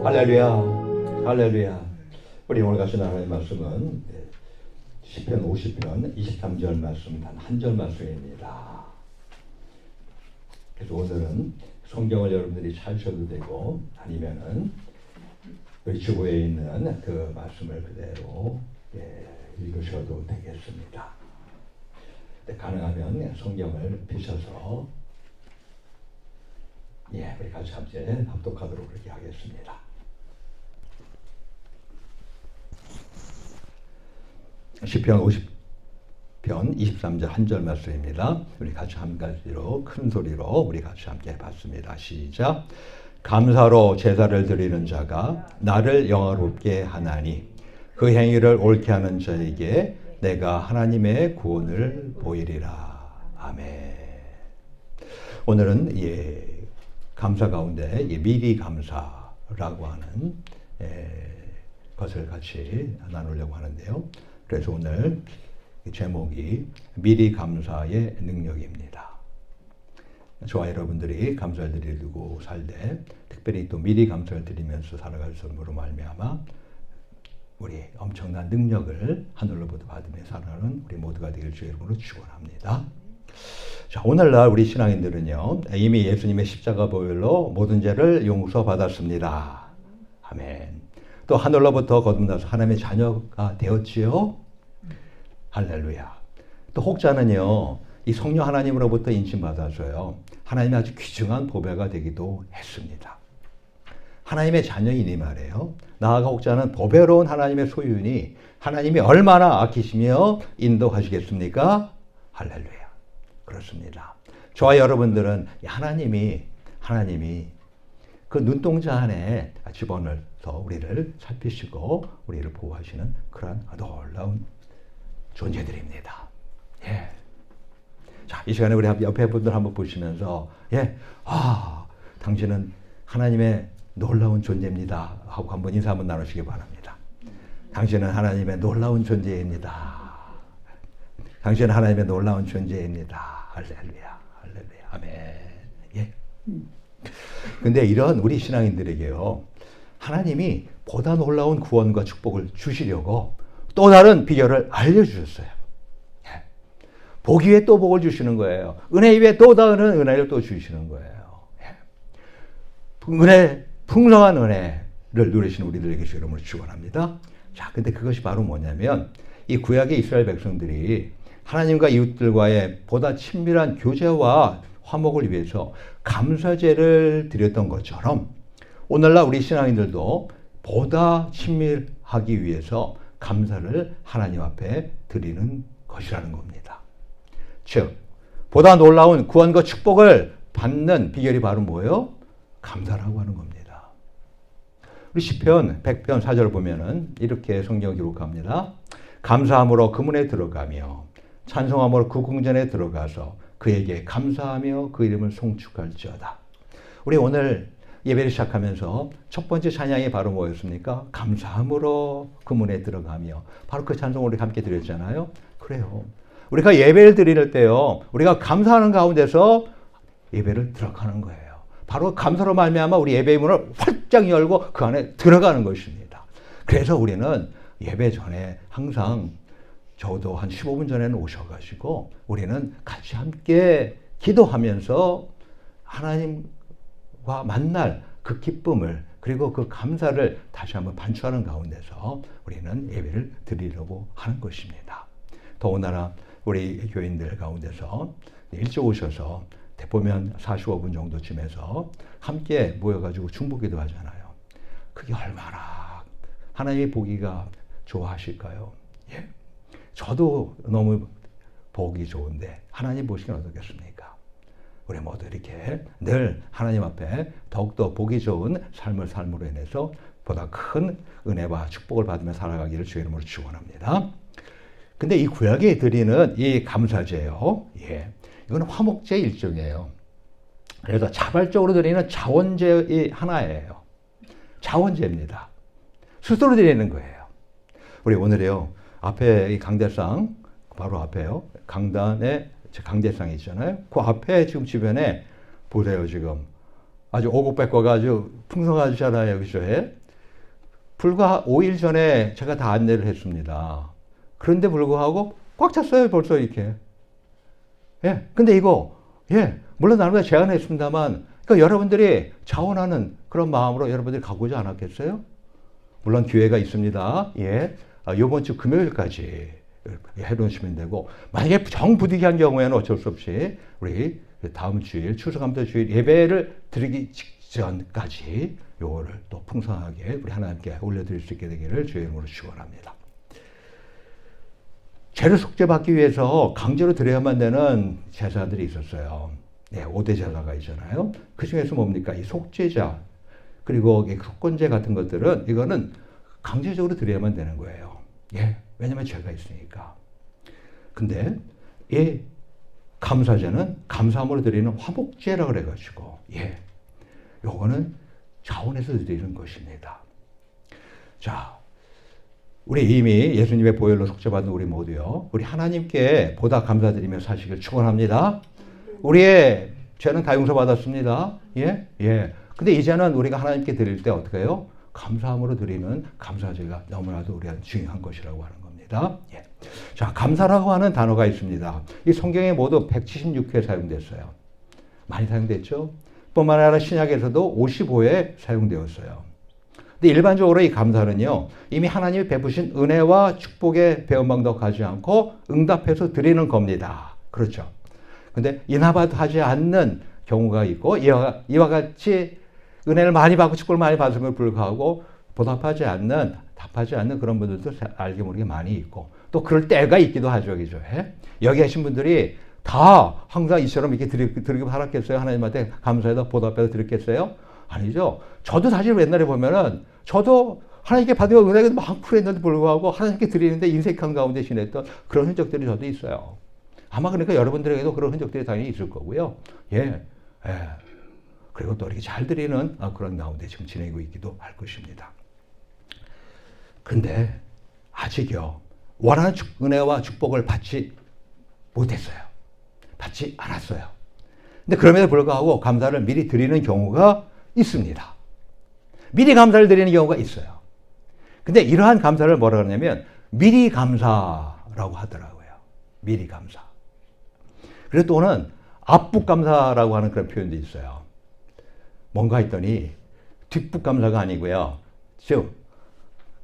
할렐루야, 할렐루야. 우리 오늘 같이 나눌 말씀은 시편 50편 23절 말씀 단 한 절 말씀입니다. 그래서 오늘은 성경을 여러분들이 찾으셔도 되고 아니면은 우리 주보에 있는 그 말씀을 그대로 읽으셔도 되겠습니다. 가능하면 성경을 펴셔서 우리 같이 함께 합독하도록 그렇게 하겠습니다. 시편 50편 23절 한 절 말씀입니다. 우리 같이 한 가지로 큰 소리로 우리 같이 함께 봤습니다. 시작. 감사로 제사를 드리는 자가 나를 영화롭게 하나니 그 행위를 옳게 하는 자에게 내가 하나님의 구원을 보이리라. 아멘. 오늘은 감사 가운데 미리 감사라고 하는 것을 같이 나누려고 하는데요. 그래서 오늘 제목이 미리 감사의 능력입니다. 저와 여러분들이 감사를 드리고 살 때 특별히 또 미리 감사를 드리면서 살아갈 수 있음으로 말미암아 우리 엄청난 능력을 하늘로부터 받으며 살아가는 우리 모두가 되길 주의 이름으로 축원합니다. 자, 오늘날 우리 신앙인들은요, 이미 예수님의 십자가 보혈로 모든 죄를 용서받았습니다. 아멘. 또 하늘로부터 거듭나서 하나님의 자녀가 되었지요. 할렐루야. 또 혹자는요, 이 성령 하나님으로부터 인침받아서요, 하나님의 아주 귀중한 보배가 되기도 했습니다. 하나님의 자녀이니 말이에요. 나아가 혹자는 보배로운 하나님의 소유니 하나님이 얼마나 아끼시며 인도하시겠습니까? 할렐루야. 그렇습니다. 저와 여러분들은 하나님이 그 눈동자 안에 집어넣어서 우리를 살피시고 우리를 보호하시는 그러한 놀라운 존재들입니다. 자, 이 시간에 우리 옆에 분들 한번 보시면서 당신은 하나님의 놀라운 존재입니다 하고 한번 인사 한번 나누시기 바랍니다. 당신은 하나님의 놀라운 존재입니다. 당신은 하나님의 놀라운 존재입니다. 할렐루야, 할렐루야, 아멘. 근데 이런 우리 신앙인들에게요, 하나님이 보다 놀라운 구원과 축복을 주시려고 또 다른 비결을 알려주셨어요. 복 위에 또 복을 주시는 거예요. 은혜 위에 또 다른 은혜를 또 주시는 거예요. 풍성한 은혜를 누리시는 우리들에게 주의 이름으로 축원합니다. 자, 근데 그것이 바로 뭐냐면 이 구약의 이스라엘 백성들이 하나님과 이웃들과의 보다 친밀한 교제와 화목을 위해서 감사제를 드렸던 것처럼 오늘날 우리 신앙인들도 보다 친밀하기 위해서 감사를 하나님 앞에 드리는 것이라는 겁니다. 즉, 보다 놀라운 구원과 축복을 받는 비결이 바로 뭐예요? 감사라고 하는 겁니다. 우리 시편 100편 4절을 보면은 이렇게 성경 기록합니다. 감사함으로 그 문에 들어가며 찬송함으로 그 궁전에 들어가서 그에게 감사하며 그 이름을 송축할지어다. 우리 오늘 예배를 시작하면서 첫 번째 찬양이 바로 뭐였습니까? 감사함으로 그 문에 들어가며, 바로 그 찬송을 우리 함께 드렸잖아요. 그래요. 우리가 예배를 드릴 때요, 우리가 감사하는 가운데서 예배를 들어가는 거예요. 바로 감사로 말미암아 우리 예배의 문을 활짝 열고 그 안에 들어가는 것입니다. 그래서 우리는 예배 전에 항상 적어도 한 15분 전에는 오셔가지고 우리는 같이 함께 기도하면서 하나님과 만날 그 기쁨을, 그리고 그 감사를 다시 한번 반추하는 가운데서 우리는 예배를 드리려고 하는 것입니다. 더군다나 우리 교인들 가운데서 일찍 오셔서 대보면 45분 정도쯤에서 함께 모여가지고 중보기도 하잖아요. 그게 얼마나 하나님의 보기가 좋아하실까요? 저도 너무 보기 좋은데 하나님 보시기는 어떻겠습니까? 우리 모두 이렇게 늘 하나님 앞에 더욱더 보기 좋은 삶을 삶으로 인해서 보다 큰 은혜와 축복을 받으며 살아가기를 주의 이름으로 축원합니다. 근데 이 구약에 드리는 이 감사제요, 이건 화목제 일종이에요. 그래서 자발적으로 드리는 자원제의 하나예요. 자원제입니다. 스스로 드리는 거예요. 우리 오늘요, 앞에 이 강대상, 바로 앞에요, 강단에 강대상이 있잖아요. 그 앞에 지금 주변에 보세요. 지금 아주 오곡백과가 아주 풍성하잖아요. 그죠? 예? 불과 5일 전에 제가 다 안내를 했습니다. 그런데 불구하고 꽉 찼어요. 벌써 이렇게. 예. 근데 이거, 예. 물론 나름대로 제안했습니다만, 그러니까 여러분들이 자원하는 그런 마음으로 여러분들이 가고자 않았겠어요? 물론 기회가 있습니다. 예. 이번 주 금요일까지 해놓으시면 되고, 만약에 정부득이한 경우에는 어쩔 수 없이 우리 다음 주일, 추수감사 주일 예배를 드리기 직전까지 요거를 또 풍성하게 우리 하나님께 올려드릴 수 있게 되기를 주의 이름으로 축원합니다. 죄를 속죄받기 위해서 강제로 드려야만 되는 제사들이 있었어요. 네, 5대 제사가 있잖아요. 그 중에서 뭡니까? 이 속죄자, 그리고 속건제 같은 것들은 이거는 강제적으로 드려야만 되는 거예요. 예, 왜냐면 죄가 있으니까. 근데 이 감사제는 감사함으로 드리는 화목제라고 그래가지고, 예, 요거는 자원해서 드리는 것입니다. 자, 우리 이미 예수님의 보혈로 속죄받은 우리 모두요, 우리 하나님께 보다 감사드리며 사시길 축원합니다. 우리의 죄는 다 용서받았습니다. 예, 예. 근데 이제는 우리가 하나님께 드릴 때 어떻게 해요? 감사함으로 드리는 감사제가 너무나도 우리한테 중요한 것이라고 하는 겁니다. 예. 자, 감사라고 하는 단어가 있습니다. 이 성경에 모두 176회 사용됐어요. 많이 사용됐죠? 뿐만 아니라 신약에서도 55회 사용되었어요. 근데 일반적으로 이 감사는요, 이미 하나님이 베푸신 은혜와 축복의 배은망덕 가지 않고 응답해서 드리는 겁니다. 그렇죠? 근데 인하받지 않는 경우가 있고, 이와 같이 은혜를 많이 받고 축복을 많이 받음에도 불구하고 보답하지 않는, 답하지 않는 그런 분들도 알게 모르게 많이 있고, 또 그럴 때가 있기도 하죠. 그죠? 여기 계신 분들이 다 항상 이처럼 이렇게 드리고 살았겠어요? 하나님한테 감사해서 보답해서 드렸겠어요? 아니죠. 저도 사실 옛날에 보면은, 저도 하나님께 받은 은혜가 많고 했는데 불구하고 하나님께 드리는데 인색한 가운데 지냈던 그런 흔적들이 저도 있어요. 아마 그러니까 여러분들에게도 그런 흔적들이 당연히 있을 거고요. 예. 예. 그리고 또 이렇게 잘 드리는 그런 가운데 지금 지내고 있기도 할 것입니다. 근데 아직요, 원하는 은혜와 축복을 받지 못했어요. 받지 않았어요. 근데 그럼에도 불구하고 감사를 미리 드리는 경우가 있습니다. 미리 감사를 드리는 경우가 있어요. 근데 이러한 감사를 뭐라 그러냐면 미리 감사라고 하더라고요. 미리 감사. 그리고 또는 앞북 감사라고 하는 그런 표현도 있어요. 뭔가 했더니 뒷북 감사가 아니고요. 즉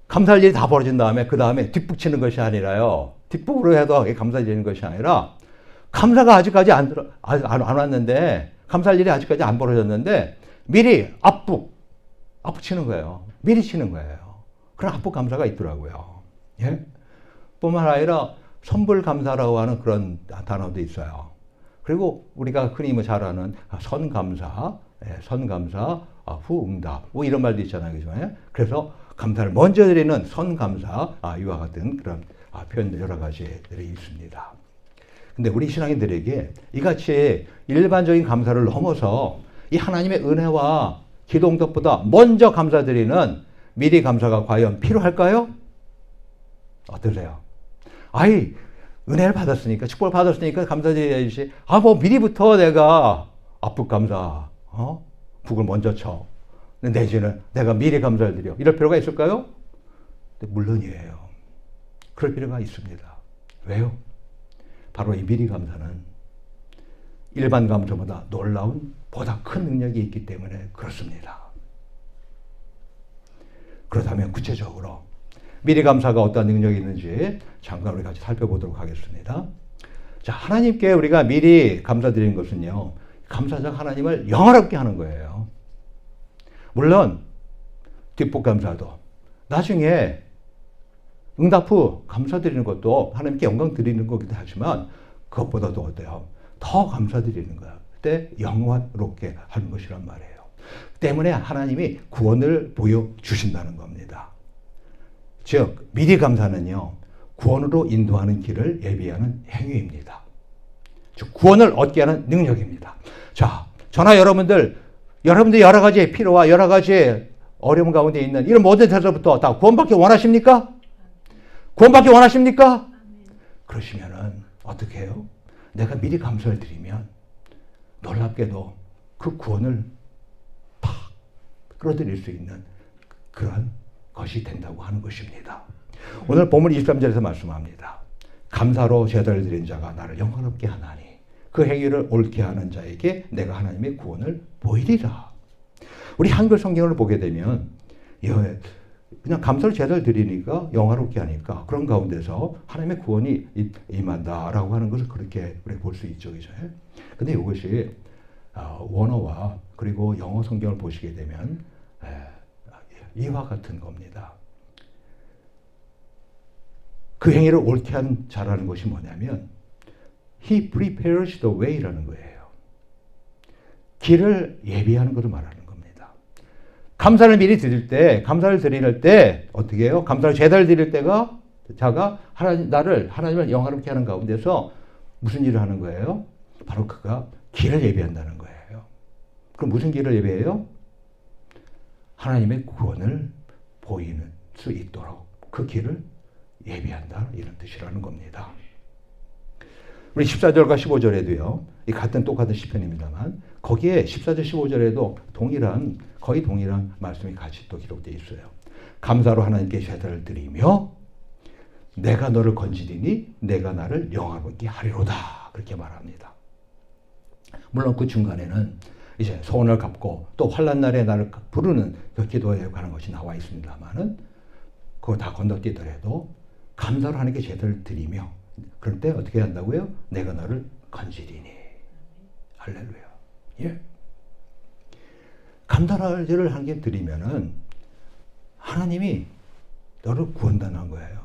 감사할 일이 다 벌어진 다음에 그 다음에 뒷북 치는 것이 아니라요. 뒷북으로 해도 감사드리는 것이 아니라 감사가 아직까지 안 왔는데, 감사할 일이 아직까지 안 벌어졌는데 미리 앞북 치는 거예요. 미리 치는 거예요. 그런 앞북 감사가 있더라고요. 예? 뿐만 아니라 선불 감사라고 하는 그런 단어도 있어요. 그리고 우리가 흔히 잘 아는 선감사, 선감사, 후응답, 뭐 이런 말도 있잖아요. 그죠? 그래서 감사를 먼저 드리는 선감사, 이와 같은 그런 표현들 여러 가지들이 있습니다. 근데 우리 신앙인들에게 이같이 일반적인 감사를 넘어서 이 하나님의 은혜와 기도응답보다 먼저 감사드리는 미리 감사가 과연 필요할까요? 어떠세요? 아이, 은혜를 받았으니까, 축복을 받았으니까 감사드려야지. 뭐 미리부터 내가 앞북 감사, 북을 먼저 쳐. 내지는 내가 미리 감사를 드려. 이럴 필요가 있을까요? 물론이에요. 그럴 필요가 있습니다. 왜요? 바로 이 미리 감사는 일반 감사보다 놀라운, 보다 큰 능력이 있기 때문에 그렇습니다. 그렇다면 구체적으로 미리 감사가 어떤 능력이 있는지 잠깐 우리 같이 살펴보도록 하겠습니다. 자, 하나님께 우리가 미리 감사드리는 것은요, 감사자가 하나님을 영화롭게 하는 거예요. 물론 뒷북 감사도 나중에 응답 후 감사드리는 것도 하나님께 영광 드리는 거기도 하지만 그것보다도 어때요? 더 감사드리는 거야. 그때 영화롭게 하는 것이란 말이에요. 때문에 하나님이 구원을 보여주신다는 겁니다. 즉 미리 감사는요, 구원으로 인도하는 길을 예비하는 행위입니다. 즉 구원을 얻게 하는 능력입니다. 자, 저나 여러분들 여러 가지 필요와 여러 가지 어려움 가운데 있는 이런 모든 데서부터 다 구원받기 원하십니까? 구원받기 원하십니까? 그러시면은 어떻게 해요? 내가 미리 감사를 드리면 놀랍게도 그 구원을 끌어들일 수 있는 그런 것이 된다고 하는 것입니다. 오늘 본문 23절에서 말씀합니다. 감사로 제사를 드린 자가 나를 영화롭게 하나니 그 행위를 옳게 하는 자에게 내가 하나님의 구원을 보이리라. 우리 한글 성경을 보게 되면 그냥 감사로 제사를 드리니까 영화롭게 하니까 그런 가운데서 하나님의 구원이 임한다라고 하는 것을 그렇게 볼 수 있죠. 그죠? 근데 이것이 원어와 그리고 영어 성경을 보시게 되면 이와 같은 겁니다. 그 행위를 옳게 한 자라는 것이 뭐냐면 He prepares the way라는 거예요. 길을 예비하는 것을 말하는 겁니다. 감사를 미리 드릴 때, 감사를 드릴 때 어떻게 해요? 감사를 제사를 드릴 때가 자가 하나님을 영화롭게 하는 가운데서 무슨 일을 하는 거예요? 바로 그가 길을 예비한다는 거예요. 그럼 무슨 길을 예비해요? 하나님의 구원을 보이는 수 있도록 그 길을 예비한다 이런 뜻이라는 겁니다. 우리 14절과 15절에도요. 이 똑같은 시편입니다만 거기에 14절 15절에도 거의 동일한 말씀이 같이 또 기록되어 있어요. 감사로 하나님께 제사를 드리며 내가 너를 건지리니 내가 나를 영화롭게 하리로다 그렇게 말합니다. 물론 그 중간에는 이제 소원을 갚고 또 환난 날에 나를 부르는 그 기도에 관한 것이 나와 있습니다만은 그거 다 건너뛰더라도 감사로 하나님께 제사를 드리며 그럴 때 어떻게 한다고요? 내가 너를 건지리니. 할렐루야. 예. 감사를 하나님께 드리면은 하나님이 너를 구한다는 거예요.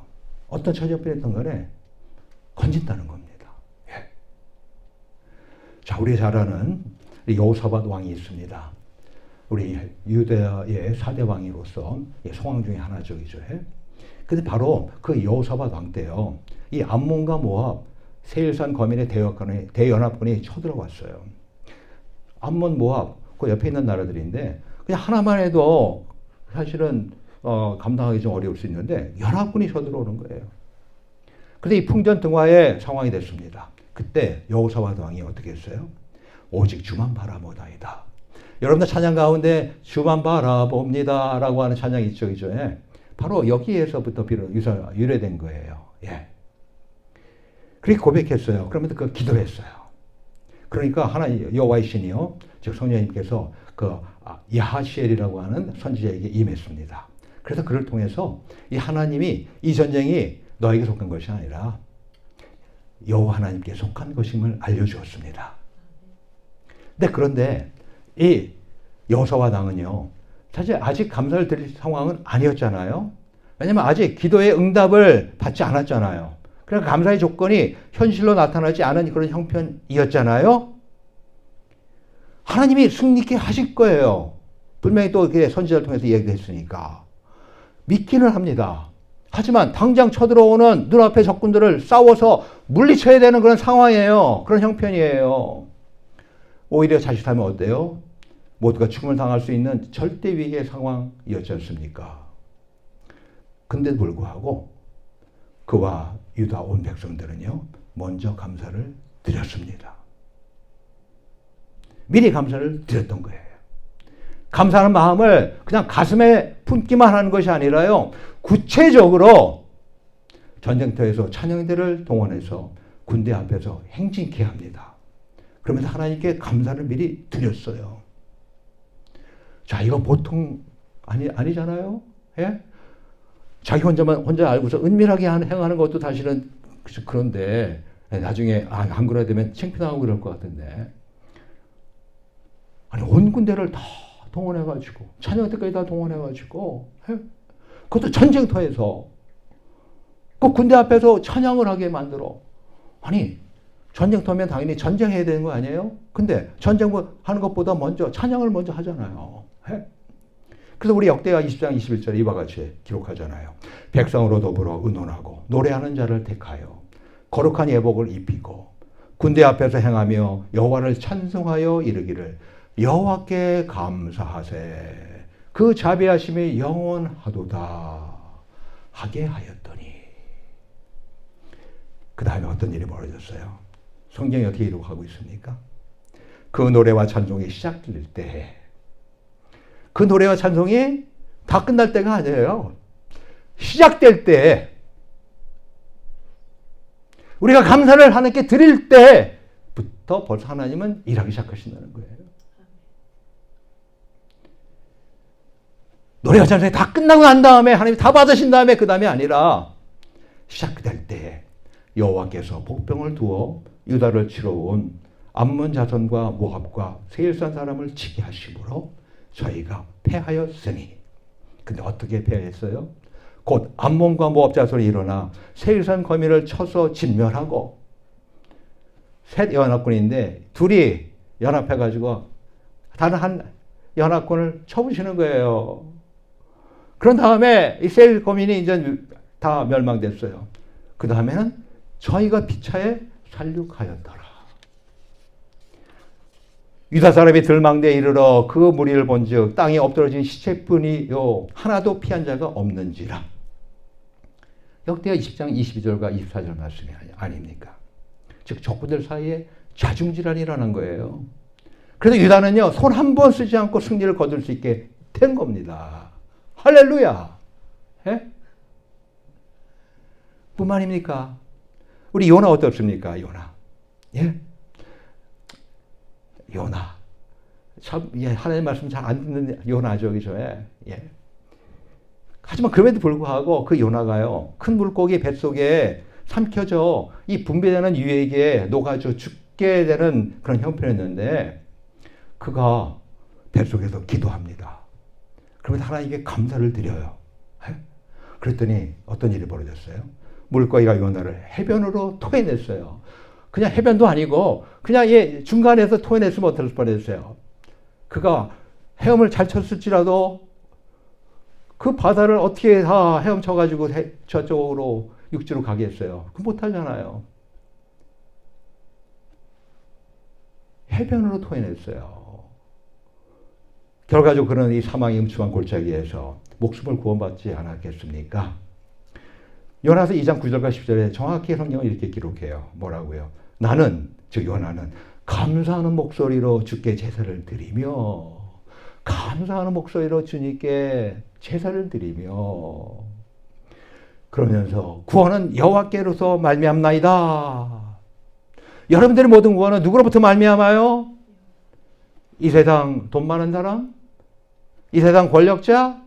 어떤 처지형편이었던 간에 건진다는 겁니다. 예. 자, 우리 잘 아는 여호사밧 왕이 있습니다. 우리 유대의 4대 왕으로서 성왕 중에 하나죠. 근데 바로 그 여호사밧 왕 때요. 이 암몬과 모압 세일산 거민의 대연합군이 쳐들어왔어요. 암몬, 모압 그 옆에 있는 나라들인데 그냥 하나만 해도 사실은 감당하기 좀 어려울 수 있는데 연합군이 쳐들어오는 거예요. 근데 이 풍전등화의 상황이 됐습니다. 그때 여호사밧 왕이 어떻게 했어요? 오직 주만 바라보다이다. 여러분들 찬양 가운데 주만 바라봅니다 라고 하는 찬양이 있죠. 바로 여기에서부터 유래된 거예요. 예. 그렇게 고백했어요. 그러면서 그 기도했어요. 그러니까 하나님 여호와의 신이요, 즉 성령님께서 그 야하시엘이라고 하는 선지자에게 임했습니다. 그래서 그를 통해서 이 하나님이 이 전쟁이 너에게 속한 것이 아니라 여호와 하나님께 속한 것임을 알려주었습니다. 그런데 이 여호사밧 왕은요, 사실 아직 감사를 드릴 상황은 아니었잖아요. 왜냐면 아직 기도의 응답을 받지 않았잖아요. 그러니까 감사의 조건이 현실로 나타나지 않은 그런 형편이었잖아요. 하나님이 승리케 하실 거예요. 분명히 또 이렇게 선지자를 통해서 얘기했으니까. 믿기는 합니다. 하지만 당장 쳐들어오는 눈앞의 적군들을 싸워서 물리쳐야 되는 그런 상황이에요. 그런 형편이에요. 오히려 자칫하면 어때요? 모두가 죽음을 당할 수 있는 절대 위기의 상황이었지 않습니까? 근데 불구하고 그와 유다 온 백성들은요, 먼저 감사를 드렸습니다. 미리 감사를 드렸던 거예요. 감사하는 마음을 그냥 가슴에 품기만 하는 것이 아니라요, 구체적으로 전쟁터에서 찬양대를 동원해서 군대 앞에서 행진케 합니다. 그러면서 하나님께 감사를 미리 드렸어요. 자, 이거 보통 아니잖아요? 예? 자기 혼자 알고서 은밀하게 행하는 것도 사실은 그런데 나중에 안 그래야 되면 창피당하고 그럴 것 같은데, 아니 온 군대를 다 동원해가지고 찬양 때까지 다 동원해가지고, 예? 그것도 전쟁터에서 그 군대 앞에서 찬양을 하게 만들어. 아니 전쟁터면 당연히 전쟁해야 되는 거 아니에요? 근데 전쟁하는 것보다 먼저 찬양을 먼저 하잖아요. 예? 그래서 우리 역대하 20장 21절에 이와 같이 기록하잖아요. 백성으로 더불어 의논하고 노래하는 자를 택하여 거룩한 예복을 입히고 군대 앞에서 행하며 여호와를 찬송하여 이르기를 여호와께 감사하세 그 자비하심이 영원하도다 하게 하였더니, 그 다음에 어떤 일이 벌어졌어요? 성경이 어떻게 기록하고 있습니까? 그 노래와 찬송이 시작될 때에 그 노래와 찬송이 다 끝날 때가 아니에요. 시작될 때, 우리가 감사를 하나님께 드릴 때부터 벌써 하나님은 일하기 시작하신다는 거예요. 노래와 찬송이 다 끝나고 난 다음에 하나님이 다 받으신 다음에 그 다음에 아니라 시작될 때 여호와께서 복병을 두어 유다를 치러 온 암몬 자손과 모압과 세일산 사람을 치게 하심으로 저희가 패하였으니. 근데 어떻게 패했어요? 곧 암몬과 모압 자손이 일어나 세일산 거민을 쳐서 진멸하고, 셋 연합군인데 둘이 연합해가지고 다른 한 연합군을 쳐부시는 거예요. 그런 다음에 이 세일 거민이 이제 다 멸망됐어요. 그 다음에는 저희가 피차에 살육하였더라. 유다 사람이 들망대에 이르러 그 무리를 본즉 땅에 엎드러진 시체뿐이요 하나도 피한 자가 없는지라. 역대하 20장 22절과 24절 말씀이 아닙니까? 즉 적군들 사이에 자중질환이 일어난 거예요. 그래서 유다는요 손 한 번 쓰지 않고 승리를 거둘 수 있게 된 겁니다. 할렐루야. 예? 뿐만입니까? 우리 요나 어떻습니까? 요나. 예? 요나. 참, 예, 하나님 말씀 잘 안 듣는 요나죠, 그죠? 예. 하지만 그럼에도 불구하고 그 요나가요, 큰 물고기 뱃속에 삼켜져 이 분배되는 유액에 녹아져 죽게 되는 그런 형편이었는데, 그가 뱃속에서 기도합니다. 그러면 하나님께 감사를 드려요. 예? 그랬더니 어떤 일이 벌어졌어요? 물고기가 요나를 해변으로 토해냈어요. 그냥 해변도 아니고 그냥 중간에서 토해냈으면 어떨 뻔했어요. 그가 헤엄을 잘 쳤을지라도 그 바다를 어떻게 다 헤엄쳐가지고 저쪽으로 육지로 가겠어요. 그 못하잖아요. 해변으로 토해냈어요. 결과적으로 그는 이 사망의 음침한 골짜기에서 목숨을 구원받지 않았겠습니까? 요나서 2장 9절과 10절에 정확히 성경은 이렇게 기록해요. 뭐라고요? 나는, 즉 요나는 감사하는 목소리로 주께 제사를 드리며, 감사하는 목소리로 주님께 제사를 드리며, 그러면서 구원은 여호와께로서 말미암나이다. 여러분들의 모든 구원은 누구로부터 말미암아요? 이 세상 돈 많은 사람? 이 세상 권력자?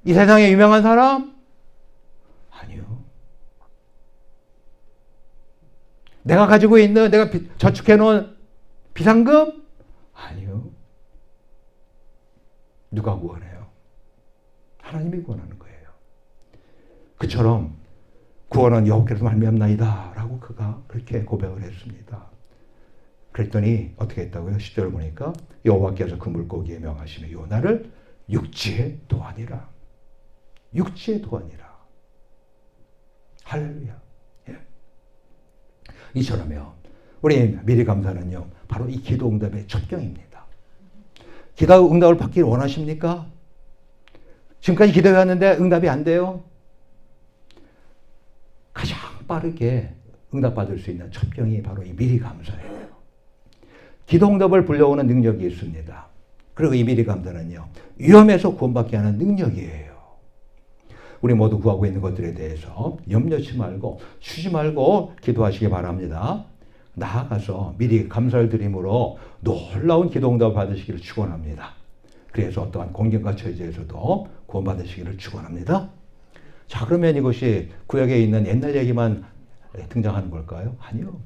이 세상에 유명한 사람? 아니요. 내가 가지고 있는, 내가 저축해 놓은 비상금? 아니요. 누가 구원해요? 하나님이 구원하는 거예요. 그처럼 구원은 여호와께로서 말미암나이다 라고 그가 그렇게 고백을 했습니다. 그랬더니 어떻게 했다고요? 10절을 보니까 여호와께서 그 물고기에 명하시며 요나를 육지에 도하니라. 육지에 도하니라. 할렐루야. 예. 이처럼요. 우리 미리 감사는요. 바로 이 기도 응답의 첩경입니다. 기도 응답을 받기를 원하십니까? 지금까지 기도해왔는데 응답이 안 돼요? 가장 빠르게 응답받을 수 있는 첩경이 바로 이 미리 감사예요. 기도 응답을 불러오는 능력이 있습니다. 그리고 이 미리 감사는요. 위험에서 구원받게 하는 능력이에요. 우리 모두 구하고 있는 것들에 대해서 염려치 말고 쉬지 말고 기도하시기 바랍니다. 나아가서 미리 감사를 드림으로 놀라운 기도 응답을 받으시기를 축원합니다. 그래서 어떠한 공경과 처지에서도 구원받으시기를 축원합니다. 자, 그러면 이것이 구약에 있는 옛날 얘기만 등장하는 걸까요? 아니요.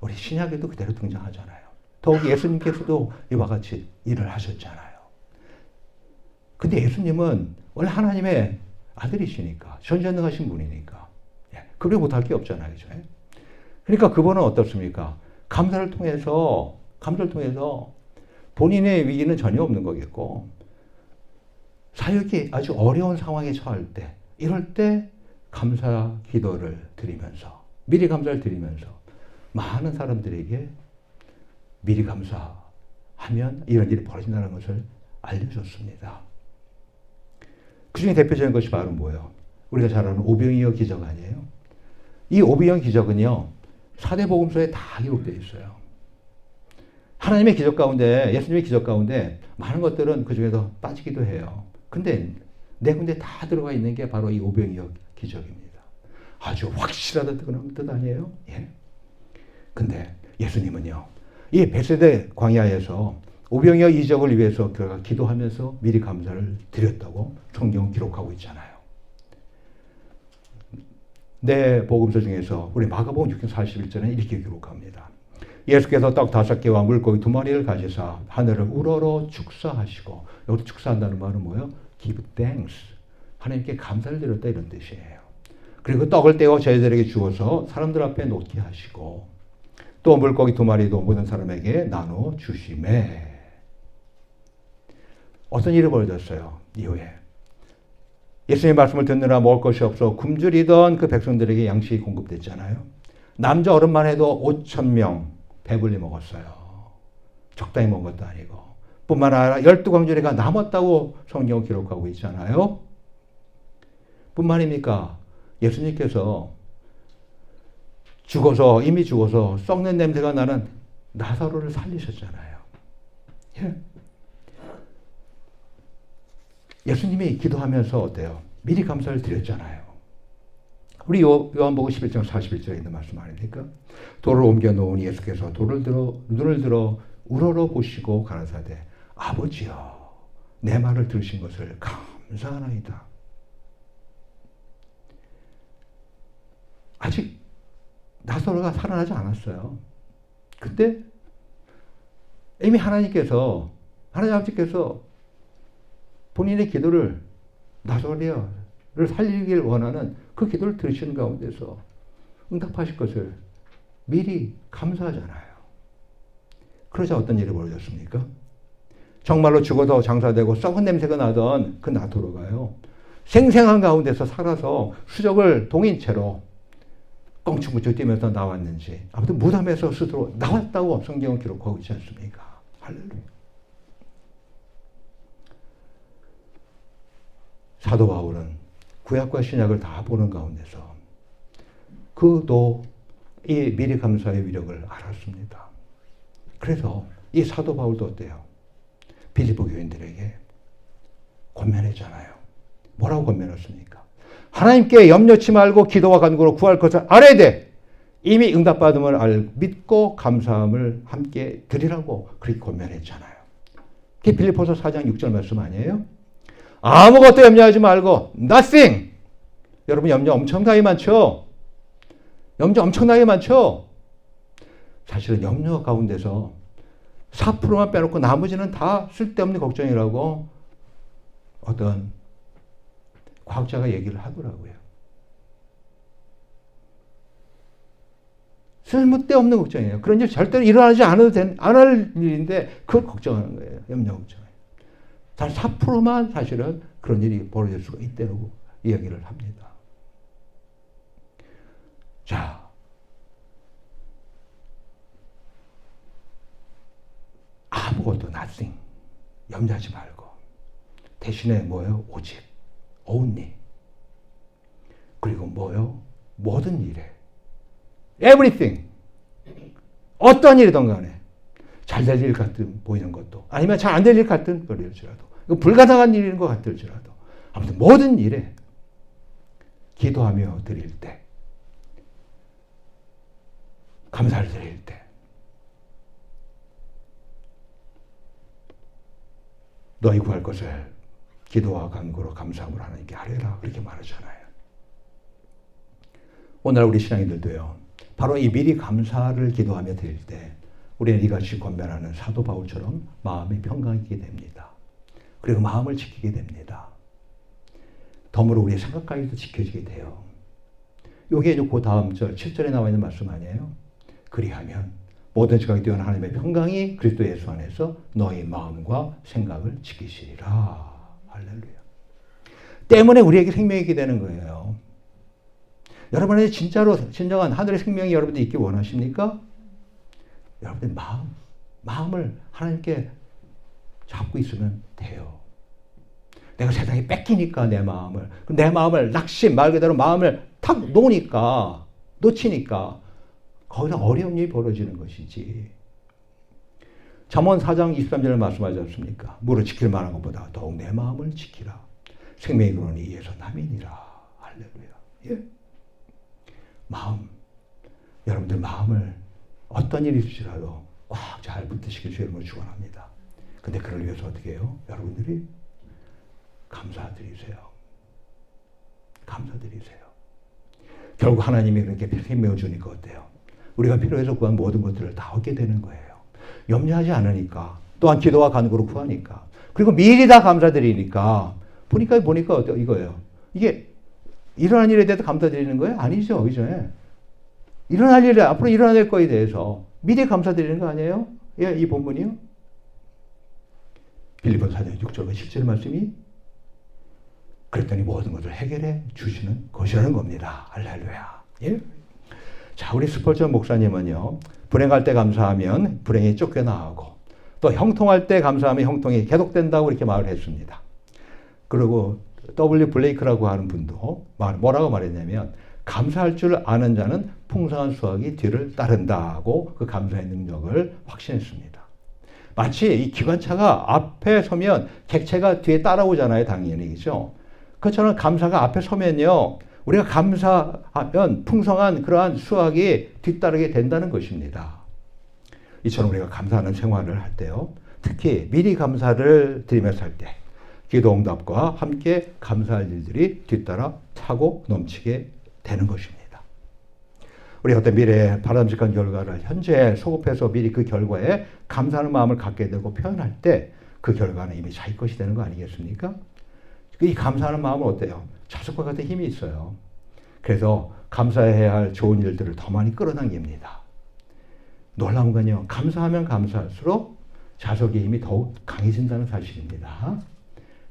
우리 신약에도 그대로 등장하잖아요. 더욱이 예수님께서도 이와 같이 일을 하셨잖아요. 근데 예수님은 원래 하나님의 아들이시니까, 전지전능하신 분이니까 그게 못할 게 없잖아요. 그죠? 그러니까 그분은 어떻습니까? 감사를 통해서 본인의 위기는 전혀 없는 거겠고, 사역이 아주 어려운 상황에 처할 때, 이럴 때 감사 기도를 드리면서, 미리 감사를 드리면서 많은 사람들에게 미리 감사하면 이런 일이 벌어진다는 것을 알려줬습니다. 그 중에 대표적인 것이 바로 뭐예요? 우리가 잘 아는 오병이어 기적 아니에요? 이 오병이어 기적은요, 사대복음서에 다 기록되어 있어요. 하나님의 기적 가운데, 예수님의 기적 가운데 많은 것들은 그 중에서 빠지기도 해요. 근데 네 군데 다 들어가 있는 게 바로 이 오병이어 기적입니다. 아주 확실하다는 그런 뜻 아니에요? 예. 근데 예수님은요, 이 베세대 광야에서 오병이어 이적을 위해서 그가 기도하면서 미리 감사를 드렸다고 성경 기록하고 있잖아요. 네 복음서 중에서 우리 마가복음 6장 41절에 이렇게 기록합니다. 예수께서 떡 5개와 물고기 2마리를 가지사 하늘을 우러러 축사하시고, 여기서 축사한다는 말은 뭐예요? Give thanks. 하나님께 감사를 드렸다 이런 뜻이에요. 그리고 떡을 떼어 저희들에게 주어서 사람들 앞에 놓게 하시고, 또 물고기 2마리도 모든 사람에게 나눠 주시매. 어떤 일이 벌어졌어요? 이후에 예수님의 말씀을 듣느라 먹을 것이 없어 굶주리던 그 백성들에게 양식이 공급됐잖아요. 남자 어른만 해도 5,000명 배불리 먹었어요. 적당히 먹은 것도 아니고. 뿐만 아니라 12광주리가 남았다고 성경 기록하고 있잖아요. 뿐만입니까? 예수님께서 이미 죽어서 썩는 냄새가 나는 나사로를 살리셨잖아요. 예. 예수님이 기도하면서 어때요? 미리 감사를 드렸잖아요. 우리 요한복음 11장 41절에 있는 말씀 아닙니까? 돌을 옮겨 놓은 예수께서 눈을 들어 우러러 보시고 가라사대 아버지여 내 말을 들으신 것을 감사하나이다. 아직 나사로가 살아나지 않았어요. 근데 이미 하나님 아버지께서 본인의 기도를, 나사로를 살리길 원하는 그 기도를 들으시는 가운데서 응답하실 것을 미리 감사하잖아요. 그러자 어떤 일이 벌어졌습니까? 정말로 죽어서 장사되고 썩은 냄새가 나던 그 나사로가요, 생생한 가운데서 살아서 수족을 동인 채로 껑충껑충 뛰면서 나왔는지, 아무튼 무덤에서 스스로 나왔다고 성경은 기록하고 있지 않습니까? 할렐루야. 사도 바울은 구약과 신약을 다 보는 가운데서 그도 이 미리 감사의 위력을 알았습니다. 그래서 이 사도 바울도 어때요? 빌립보 교인들에게 권면했잖아요. 뭐라고 권면했습니까? 하나님께 염려치 말고 기도와 간구로 구할 것을 알아야 돼. 이미 응답받음을 믿고 감사함을 함께 드리라고 그렇게 권면했잖아요. 그게 빌립보서 4장 6절 말씀 아니에요? 아무것도 염려하지 말고 nothing. 여러분 염려 엄청나게 많죠? 염려 엄청나게 많죠? 사실은 염려 가운데서 4%만 빼놓고 나머지는 다 쓸데없는 걱정이라고 어떤 과학자가 얘기를 하더라고요. 쓸데없는 걱정이에요. 그런 일 절대로 일어나지 않을 일인데 그걸 걱정하는 거예요. 염려 걱정. 단 4%만 사실은 그런 일이 벌어질 수가 있다고 이야기를 합니다. 자, 아무것도 nothing. 염려하지 말고 대신에 뭐예요? 오직 only. 그리고 뭐요? 모든 일에 everything. 어떤 일이든 간에 잘 될 일 같은 보이는 것도 아니면 잘 안 될 일 같은 거일지라도 불가능한 일인 것 같을지라도 아무튼 모든 일에 기도하며 드릴 때, 감사를 드릴 때 너희 구할 것을 기도와 간구로 감사함으로 하나님께 하려라 그렇게 말하잖아요. 오늘 우리 신앙인들도요, 바로 이 미리 감사를 기도하며 드릴 때 우리는 이같이 권면하는 사도 바울처럼 마음의 평강이 있게 됩니다. 그리고 마음을 지키게 됩니다. 덤으로 우리의 생각까지도 지켜지게 돼요. 이게 그 다음 절 7절에 나와 있는 말씀 아니에요? 그리하면 모든 지각이 뛰어난 하나님의 평강이 그리스도 예수 안에서 너희 마음과 생각을 지키시리라. 할렐루야. 때문에 우리에게 생명이 있게 되는 거예요. 여러분의 진짜로 진정한 하늘의 생명이 여러분들 있기 원하십니까? 여러분의 마음을 하나님께 잡고 있으면 돼요. 내가 세상에 뺏기니까 내 마음을 낙심, 말 그대로 마음을 탁 놓치니까 거기서 어려운 일이 벌어지는 것이지. 잠언 4장 23절에 말씀하지 않습니까? 무릇 지킬 만한 것보다 더욱 내 마음을 지키라. 생명이 그러니 이에서 남이니라. 할렐루야. 예? 마음. 여러분들 마음을 어떤 일이 있을지라도 꽉 잘 붙드시길 주의 이름으로 축원합니다. 근데 그걸 위해서 어떻게 해요? 여러분들이 감사드리세요. 감사드리세요. 결국 하나님이 그렇게 생명을 주니까 어때요? 우리가 필요해서 구한 모든 것들을 다 얻게 되는 거예요. 염려하지 않으니까. 또한 기도와 간구로 구하니까. 그리고 미리 다 감사드리니까. 보니까 어때요? 이거예요. 이게 일어난 일에 대해서 감사드리는 거예요? 아니죠. 그죠? 일어날 일에, 앞으로 일어날 거에 대해서 미리 감사드리는 거 아니에요? 예, 이 본문이요. 빌립보서 4장 6절과 7절 말씀이 그랬더니 모든 것을 해결해 주시는 것이라는 겁니다. 할렐루야. 예? 자, 우리 스펄전 목사님은요, 불행할 때 감사하면 불행이 쫓겨나가고, 또 형통할 때 감사하면 형통이 계속된다고 이렇게 말을 했습니다. 그리고 W. 블레이크라고 하는 분도 뭐라고 말했냐면, 감사할 줄 아는 자는 풍성한 수확이 뒤를 따른다고 그 감사의 능력을 확신했습니다. 마치 이 기관차가 앞에 서면 객체가 뒤에 따라오잖아요. 당연히. 그죠? 그처럼 감사가 앞에 서면요. 우리가 감사하면 풍성한 그러한 수확이 뒤따르게 된다는 것입니다. 이처럼 우리가 감사하는 생활을 할 때요. 특히 미리 감사를 드리면서 할 때 기도 응답과 함께 감사할 일들이 뒤따라 차고 넘치게 되는 것입니다. 우리 어떤 미래의 바람직한 결과를 현재 소급해서 미리 그 결과에 감사하는 마음을 갖게 되고 표현할 때 그 결과는 이미 자기 것이 되는 거 아니겠습니까? 이 감사하는 마음은 어때요? 자석과 같은 힘이 있어요. 그래서 감사해야 할 좋은 일들을 더 많이 끌어당깁니다. 놀라운 건요. 감사하면 감사할수록 자석의 힘이 더욱 강해진다는 사실입니다.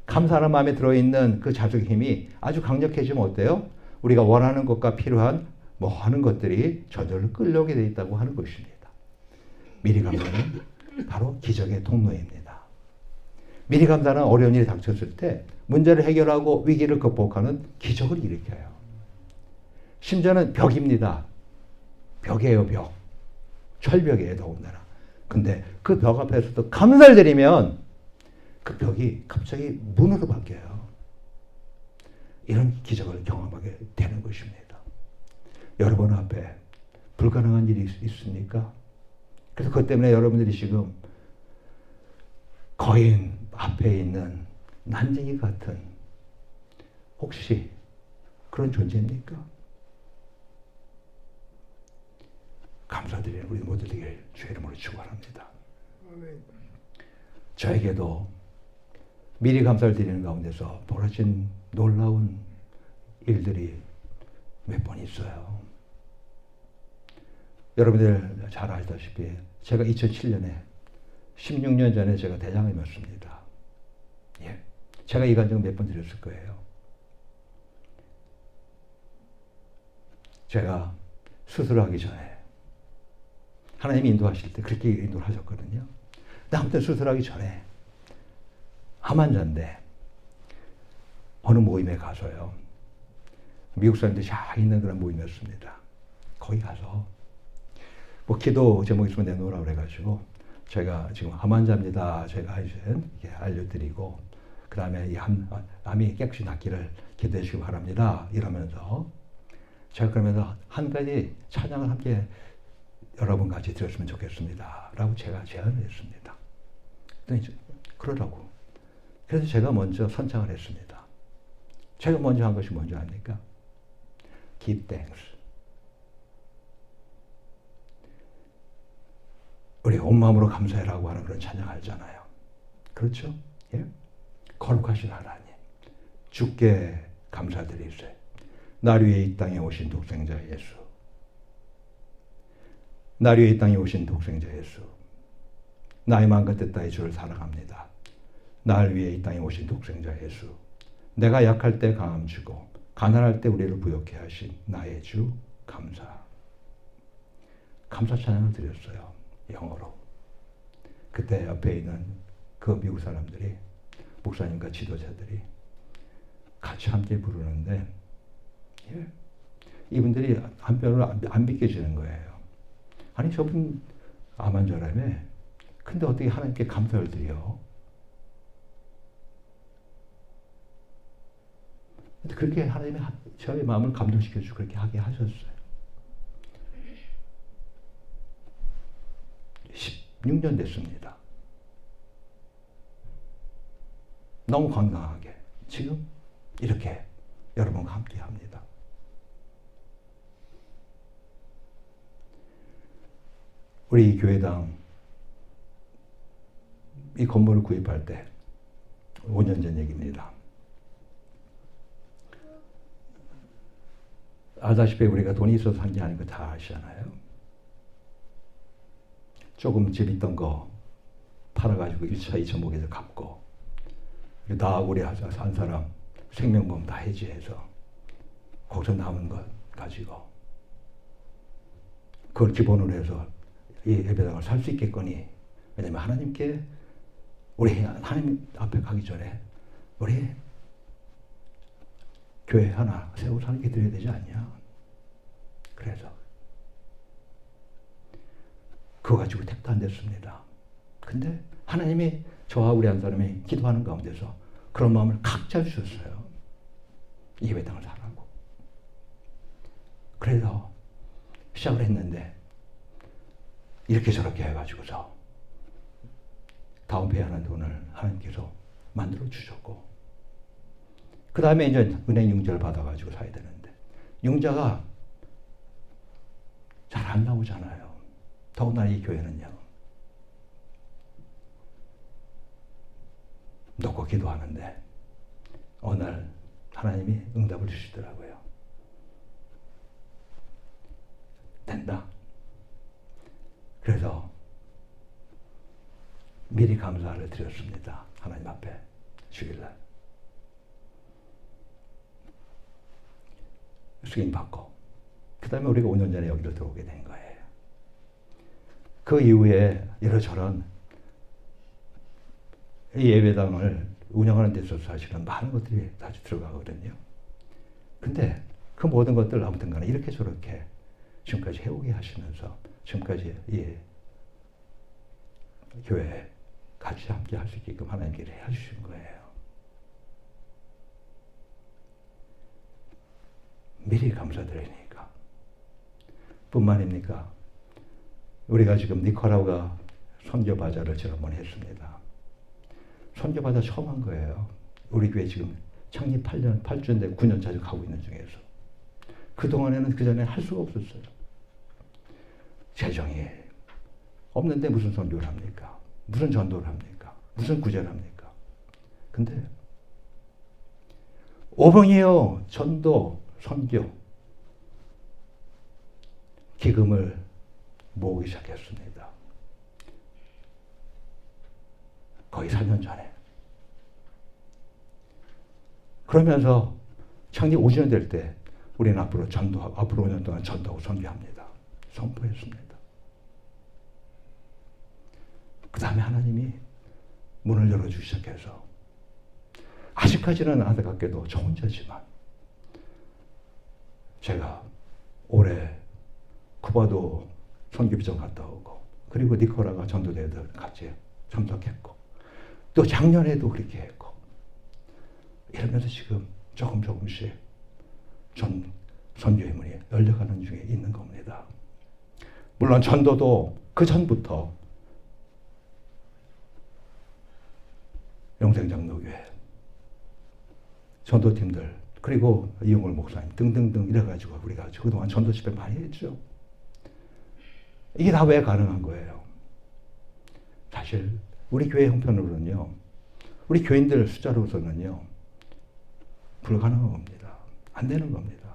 감사하는 마음에 들어있는 그 자석의 힘이 아주 강력해지면 어때요? 우리가 원하는 것과 필요한 뭐 하는 것들이 저절로 끌려오게 되어 있다고 하는 것입니다. 미리 감사는 바로 기적의 통로입니다. 미리 감사는 어려운 일이 닥쳤을 때 문제를 해결하고 위기를 극복하는 기적을 일으켜요. 심지어는 벽입니다. 벽이에요, 벽. 철벽이에요, 더군다나. 근데 그 벽 앞에서도 감사를 드리면 그 벽이 갑자기 문으로 바뀌어요. 이런 기적을 경험하게 되는 것입니다. 여러분 앞에 불가능한 일이 있습니까? 그래서 그것 때문에 여러분들이 지금 거인 앞에 있는 난쟁이 같은 혹시 그런 존재입니까? 감사드리는 우리 모두 되길 주의 이름으로 축원합니다. 저에게도 미리 감사를 드리는 가운데서 벌어진 놀라운 일들이 몇 번 있어요. 여러분들 잘 알다시피 제가 2007년에 16년 전에 제가 대장을 맺습니다. 예. 제가 이 간증을 몇 번 드렸을 거예요. 제가 수술하기 전에 하나님이 인도하실 때 그렇게 인도를 하셨거든요. 근데 아무튼 수술하기 전에 암 환자인데 어느 모임에 가서요. 미국 사람들이 잘 있는 그런 모임이었습니다. 거기 가서 뭐 기도 제목 있으면 내놓으라고 그래가지고 제가 지금 암 환자입니다. 제가 이제 이렇게 알려드리고 그 다음에 이 암이 깨끗이 낫기를 기도해 주시기 바랍니다. 이러면서 제가 그러면서 한 가지 찬양을 함께 여러분 같이 드렸으면 좋겠습니다. 라고 제가 제안을 했습니다. 그러라고. 그래서 제가 먼저 선창을 했습니다. 제가 먼저 한 것이 뭔지 압니까? Give thanks. 우리 온 마음으로 감사해라고 하는 그런 찬양 알잖아요. 그렇죠? 예? 거룩하신 하나님, 주께 감사드리세. 날 위해 이 땅에 오신 독생자 예수. 날 위해 이 땅에 오신 독생자 예수. 나의 마음과 뜻 다해 주를 사랑합니다. 날 위해 이 땅에 오신 독생자 예수. 내가 약할 때 강함 주고 가난할 때 우리를 부욕해 하신 나의 주 감사. 감사 찬양을 드렸어요. 영어로. 그때 옆에 있는 그 미국 사람들이 목사님과 지도자들이 같이 함께 부르는데 예. 이분들이 한편으로 안 믿겨지는 거예요. 아니 저분 암 환자라며 근데 어떻게 하나님께 감사를 드려? 그렇게 하나님이 저의 마음을 감동시켜주고 그렇게 하게 하셨어요. 16년 됐습니다. 너무 건강하게 지금 이렇게 여러분과 함께 합니다. 우리 교회당 이 건물을 구입할 때 5년 전 얘기입니다. 알다시피 우리가 돈이 있어서 산 게 아닌 거 다 아시잖아요. 조금 집 있던 거 팔아가지고 1차, 2차 목에서 갚고 다 우리 한 사람 생명보험 다 해지해서 거기서 남은 것 가지고 그걸 기본으로 해서 이 예배당을 살 수 있겠거니. 왜냐면 하나님께 우리 하나님 앞에 가기 전에 우리 교회 하나 세우고 하나님께 드려야 되지 않냐. 그래서 그거 가지고 택도 안 됐습니다. 근데 하나님이 저와 우리 한 사람이 기도하는 가운데서 그런 마음을 각자 주셨어요. 이 예배당을 사라고. 그래서 시작을 했는데 이렇게 저렇게 해가지고서 다운페이하는 돈을 하나님께서 만들어 주셨고 그 다음에 이제 은행 융자를 받아가지고 사야 되는데 융자가 잘 안 나오잖아요. 더구나 이 교회는요. 놓고 기도하는데 어느 날 하나님이 응답을 주시더라고요. 된다. 그래서 미리 감사를 드렸습니다. 하나님 앞에 주일날. 승인 받고 그 다음에 우리가 5년 전에 여기로 들어오게 된 거예요. 그 이후에 이러저런 이 예배당을 운영하는 데 있어서 사실은 많은 것들이 다시 들어가거든요. 근데 그 모든 것들 아무튼 간에 이렇게 저렇게 지금까지 해오게 하시면서 지금까지 이 교회에 같이 함께 할 수 있게끔 하나님께서 해주신 거예요. 미리 감사드리니까. 뿐만입니까? 우리가 지금 니카라과 선교바자를 지난번에 했습니다. 선교바자 처음 한 거예요. 우리 교회 지금 창립 8주인데 9년 차를 가고 있는 중에서. 그동안에는 그 전에 할 수가 없었어요. 재정이 없는데 무슨 선교를 합니까? 무슨 전도를 합니까? 무슨 구제를 합니까? 근데 오병이어 전도, 선교 기금을 모으기 시작했습니다. 거의 4년 전에. 그러면서 창립 5주년 될 때 우리는 앞으로 5년 동안 전도하고 선교합니다. 선포했습니다. 그 다음에 하나님이 문을 열어주기 시작해서 아직까지는 안타깝게도 저 혼자지만 제가 올해 쿠바도 선교비전 갔다 오고 그리고 니카라과 전도대회들 같이 참석했고 또 작년에도 그렇게 했고 이러면서 지금 조금씩 선교의 문이 열려가는 중에 있는 겁니다. 물론 전도도 그 전부터 영생장로교회 전도팀들 그리고 이용걸 목사님 등등등 이래가지고 우리가 그동안 전도 집회 많이 했죠. 이게 다 왜 가능한 거예요? 사실 우리 교회 형편으로는요. 우리 교인들 숫자로서는요. 불가능한 겁니다. 안 되는 겁니다.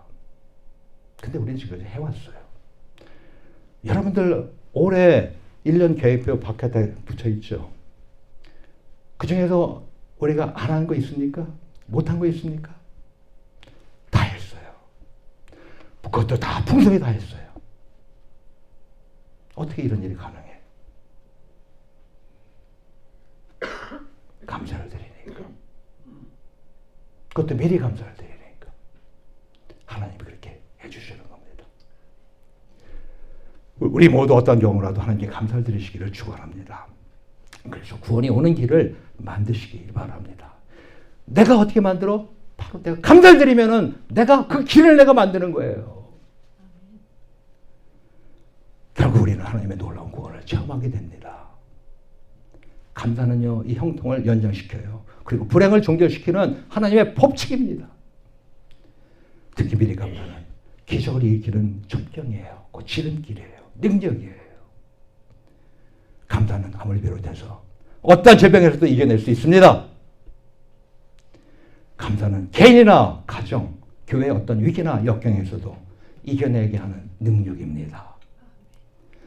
근데 우리는 지금까지 해왔어요. 여러분들 올해 1년 계획표 바깥에 붙여 있죠. 그 중에서 우리가 안 한 거 있습니까? 못한 거 있습니까? 다 했어요. 그것도 다 풍성히 다 했어요. 어떻게 이런 일이 가능해? 감사를 드리니까. 그것도 미리 감사를 드리니까. 하나님이 그렇게 해주시는 겁니다. 우리 모두 어떤 경우라도 하나님께 감사를 드리시기를 축원합니다. 그래서 구원이 오는 길을 만드시기 바랍니다. 내가 어떻게 만들어? 바로 내가 감사를 드리면은 내가 그 길을 내가 만드는 거예요. 결국 우리는 하나님의 놀라운 구원을 체험하게 됩니다. 감사는요, 이 형통을 연장시켜요. 그리고 불행을 종결시키는 하나님의 법칙입니다. 특히 미리 감사는 기적을 일으키는 전경이에요. 그 지름길이에요. 능력이에요. 감사는 암을 비롯해서 어떠한 질병에서도 이겨낼 수 있습니다. 감사는 개인이나 가정, 교회의 어떤 위기나 역경에서도 이겨내게 하는 능력입니다.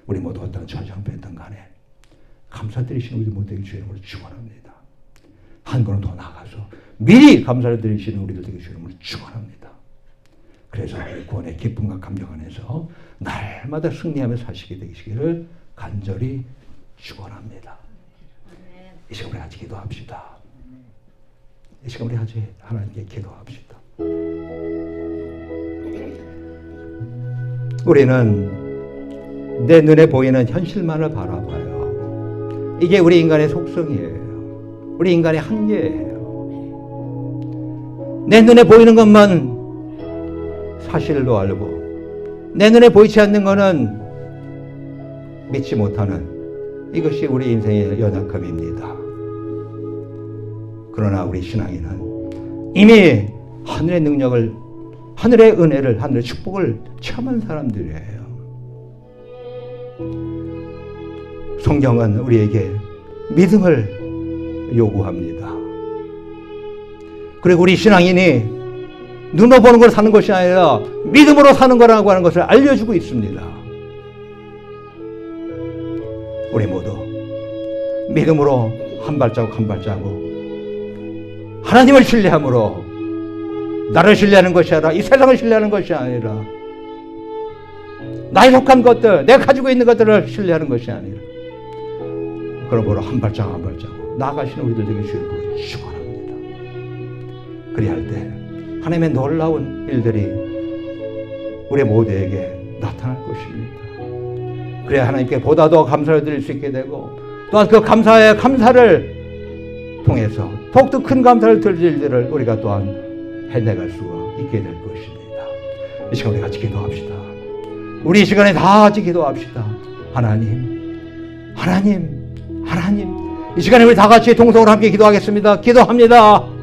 우리 모두 어떤 처지형편이든 간에 감사드리시는 우리 모두에게 주의 이름으로 축원합니다. 한 걸음 더 나아가서 미리 감사를 드리시는 우리들에게 주의 이름으로 축원합니다. 그래서 구원의 기쁨과 감격 안에서 날마다 승리하며 사시게 되시기를 간절히 축원합니다. 이 시간 우리 같이 기도합시다. 이 시간 우리 같이 하나님께 기도합시다. 우리는 내 눈에 보이는 현실만을 바라봐요. 이게 우리 인간의 속성이에요. 우리 인간의 한계예요. 내 눈에 보이는 것만 사실로 알고 내 눈에 보이지 않는 것은 믿지 못하는 이것이 우리 인생의 연약함입니다. 그러나 우리 신앙인은 이미 하늘의 능력을, 하늘의 은혜를, 하늘의 축복을 체험한 사람들이에요. 성경은 우리에게 믿음을 요구합니다. 그리고 우리 신앙인이 눈으로 보는 걸 사는 것이 아니라 믿음으로 사는 거라고 하는 것을 알려주고 있습니다. 우리 모두 믿음으로 한 발자국 한 발자국 하나님을 신뢰함으로 나를 신뢰하는 것이 아니라 이 세상을 신뢰하는 것이 아니라 나에 속한 것들, 내가 가지고 있는 것들을 신뢰하는 것이 아니라 그러므로 한 발자국 한 발자국 나아가시는 우리들에게 주님으로 축원합니다. 그리할 때 하나님의 놀라운 일들이 우리 모두에게 나타날 것입니다. 그래야 하나님께 보다 더 감사를 드릴 수 있게 되고 또한 그 감사를 통해서 더욱더 큰 감사를 드릴 일들을 우리가 또한 해내갈 수가 있게 될 것입니다. 이 시간 우리 같이 기도합시다. 우리 이 시간에 다 같이 기도합시다. 하나님, 하나님, 하나님. 이 시간에 우리 다 같이 동성으로 함께 기도하겠습니다. 기도합니다.